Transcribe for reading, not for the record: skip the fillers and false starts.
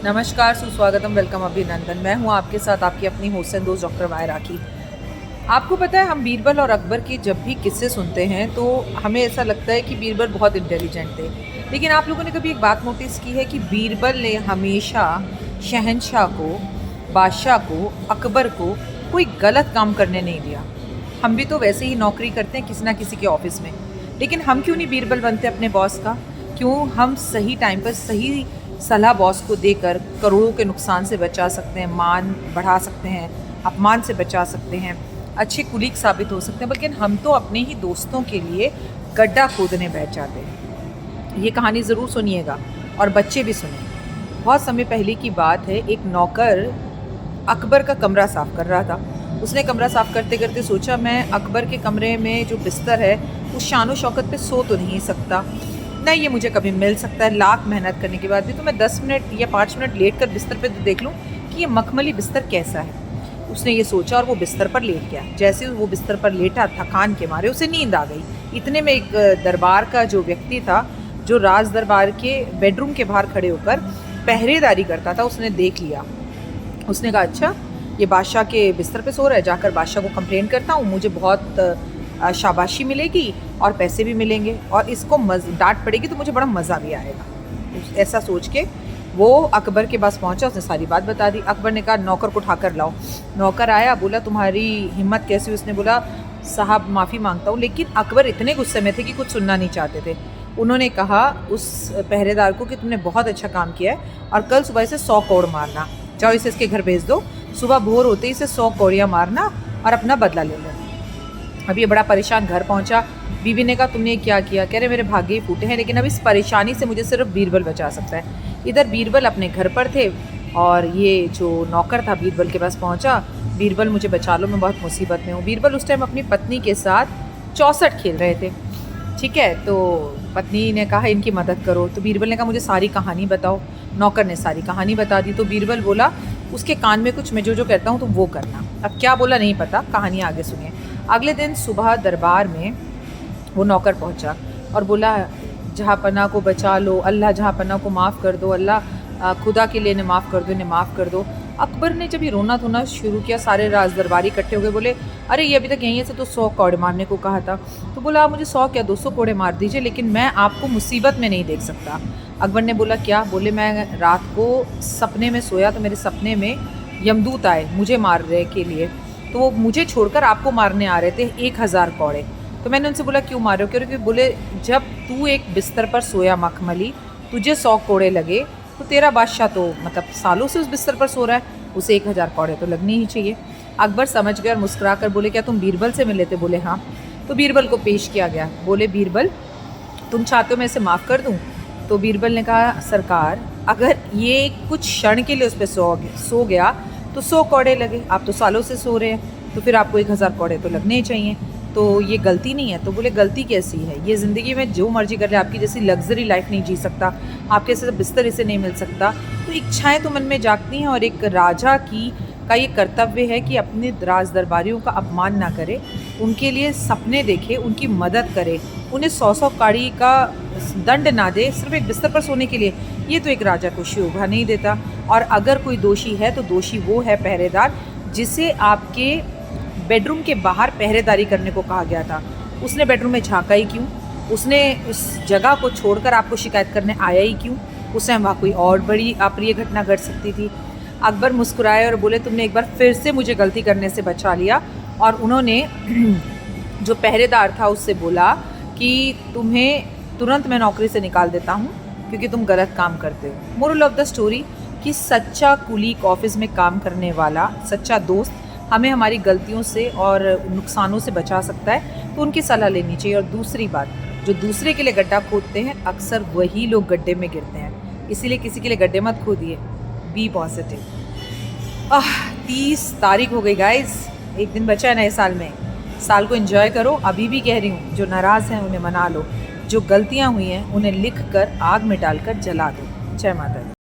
नमस्कार, सुस्वागतम, वेलकम, अभिनंदन। मैं हूं आपके साथ आपकी अपनी होस्ट एंड दोस्त डॉक्टर वाय राखी। आपको पता है, हम बीरबल और अकबर के जब भी किस्से सुनते हैं तो हमें ऐसा लगता है कि बीरबल बहुत इंटेलिजेंट थे। लेकिन आप लोगों ने कभी एक बात नोटिस की है कि बीरबल ने हमेशा शहंशाह को, बादशाह को, अकबर को कोई गलत काम करने नहीं दिया। हम भी तो वैसे ही नौकरी करते हैं किसी ना किसी के ऑफिस में, लेकिन हम क्यों नहीं बीरबल बनते अपने बॉस का? क्यों हम सही टाइम पर सही सलाह बॉस को देकर करोड़ों के नुकसान से बचा सकते हैं, मान बढ़ा सकते हैं, अपमान से बचा सकते हैं, अच्छे कुलीग साबित हो सकते हैं। बल्कि हम तो अपने ही दोस्तों के लिए गड्ढा खोदने बैठ जाते हैं। ये कहानी ज़रूर सुनिएगा और बच्चे भी सुनें। बहुत समय पहले की बात है, एक नौकर अकबर का कमरा साफ़ कर रहा था। उसने कमरा साफ़ करते करते सोचा, मैं अकबर के कमरे में जो बिस्तर है उस शानो शौकत पे सो तो नहीं सकता, नहीं ये मुझे कभी मिल सकता है। लाख मेहनत करने के बाद भी तो मैं 10 मिनट या 5 मिनट लेट कर बिस्तर पे तो देख लूँ कि ये मखमली बिस्तर कैसा है। उसने ये सोचा और वो बिस्तर पर लेट गया। जैसे वो बिस्तर पर लेटा, थकान के मारे उसे नींद आ गई। इतने में एक दरबार का जो व्यक्ति था, जो राज दरबार के बेडरूम के बाहर खड़े होकर पहरेदारी करता था, उसने देख लिया। उसने कहा, अच्छा ये बादशाह के बिस्तर पे सो रहा है, जाकर बादशाह को कंप्लेंट करता हूँ, मुझे बहुत शाबाशी मिलेगी और पैसे भी मिलेंगे और इसको डांट पड़ेगी तो मुझे बड़ा मज़ा भी आएगा। ऐसा सोच के वो अकबर के पास पहुंचा, उसने सारी बात बता दी। अकबर ने कहा, नौकर को उठाकर लाओ। नौकर आया, बोला तुम्हारी हिम्मत कैसी हुई? उसने बोला, साहब माफ़ी मांगता हूँ। लेकिन अकबर इतने गुस्से में थे कि कुछ सुनना नहीं चाहते थे। उन्होंने कहा उस पहरेदार को कि तुमने बहुत अच्छा काम किया है और कल सुबह इसे 100 कौड़ मारना। जाओ इसे इसके घर भेज दो, सुबह भोर होते ही इसे 100 कौड़ियाँ मारना और अपना बदला ले लो। अब ये बड़ा परेशान घर पहुंचा। बीवी ने कहा, तुमने क्या किया? कह रहे, मेरे भाग्य ही फूटे हैं, लेकिन अब इस परेशानी से मुझे सिर्फ बीरबल बचा सकता है। इधर बीरबल अपने घर पर थे और ये जो नौकर था बीरबल के पास पहुंचा, बीरबल मुझे बचा लो, मैं बहुत मुसीबत में हूँ। बीरबल उस टाइम अपनी पत्नी के साथ 64 खेल रहे थे। ठीक है, तो पत्नी ने कहा, इनकी मदद करो। तो बीरबल ने कहा, मुझे सारी कहानी बताओ। नौकर ने सारी कहानी बता दी। तो बीरबल बोला, उसके कान में कुछ मैं जो कहता हूँ तो वो करना। अब क्या बोला नहीं पता, कहानी आगे सुनिए। अगले दिन सुबह दरबार में वो नौकर पहुंचा और बोला, जहाँपना को बचा लो अल्लाह, जहाँपना को माफ़ कर दो अल्लाह, खुदा के लिए इन्हें माफ़ कर दो, इन्हें माफ़ कर दो। अकबर ने जब ये रोना धोना शुरू किया, सारे राज दरबारी इकट्ठे हो गए। बोले, अरे ये अभी तक यहीं से तो 100 कौड़े मारने को कहा था। तो बोला, आप मुझे 100 क्या 200 कौड़े मार दीजिए, लेकिन मैं आपको मुसीबत में नहीं देख सकता। अकबर ने बोला, क्या? बोले, मैं रात को सपने में सोया तो मेरे सपने में यमदूत आए मुझे मारने के लिए, तो वो मुझे छोड़कर आपको मारने आ रहे थे 1000 कौड़े। तो मैंने उनसे बोला, क्यों मारे हो? क्योंकि बोले, जब तू एक बिस्तर पर सोया मखमली, तुझे 100 कौड़े लगे तो तेरा बादशाह तो मतलब सालों से उस बिस्तर पर सो रहा है, उसे 1000 कौड़े तो लगने ही चाहिए। अकबर समझ गए और मुस्कुरा कर बोले, क्या तुम बीरबल से मिले थे? बोले, हाँ। तो बीरबल को पेश किया गया। बोले, बीरबल तुम चाहते हो मैं इसे माफ़ कर दूँ? तो बीरबल ने कहा, सरकार अगर ये कुछ क्षण के लिए उस पर सो गया तो 100 कौड़े लगे, आप तो सालों से सो रहे हैं, तो फिर आपको 1000 कौड़े तो लगने ही चाहिए, तो ये गलती नहीं है। तो बोले, गलती कैसी है? ये ज़िंदगी में जो मर्जी कर ले, आपकी जैसी लग्जरी लाइफ नहीं जी सकता, आपके जैसे बिस्तर इसे नहीं मिल सकता। तो इच्छाएं तो मन में जागती हैं और एक राजा का ये कर्तव्य है कि अपने राज दरबारियों का अपमान ना करे, उनके लिए सपने देखे, उनकी मदद करे, उन्हें 100 कौड़ी का दंड ना दे सिर्फ एक बिस्तर पर सोने के लिए। ये तो एक राजा को शोभा नहीं देता। और अगर कोई दोषी है तो दोषी वो है पहरेदार, जिसे आपके बेडरूम के बाहर पहरेदारी करने को कहा गया था। उसने बेडरूम में झांका ही क्यों? उसने उस जगह को छोड़कर आपको शिकायत करने आया ही क्यों? उस टाइम वहाँ कोई और बड़ी अप्रिय घटना घट सकती थी। अकबर मुस्कुराए और बोले, तुमने एक बार फिर से मुझे गलती करने से बचा लिया। और उन्होंने जो पहरेदार था उससे बोला कि तुम्हें तुरंत मैं नौकरी से निकाल देता हूँ क्योंकि तुम गलत काम करते हो। मोरल ऑफ द स्टोरी कि सच्चा कुलीग, ऑफिस में काम करने वाला सच्चा दोस्त हमें हमारी गलतियों से और नुकसानों से बचा सकता है, तो उनकी सलाह लेनी चाहिए। और दूसरी बात, जो दूसरे के लिए गड्ढा खोदते हैं अक्सर वही लोग गड्ढे में गिरते हैं, इसीलिए किसी के लिए गड्ढे मत खोदिए। B positive. 30 तारीख हो गई गाइज, एक दिन बचा है नए साल में। साल को एंजॉय करो। अभी भी कह रही हूँ, जो नाराज़ हैं उन्हें मना लो, जो गलतियाँ हुई हैं उन्हें लिख कर आग में डालकर जला दो। जय माता दी।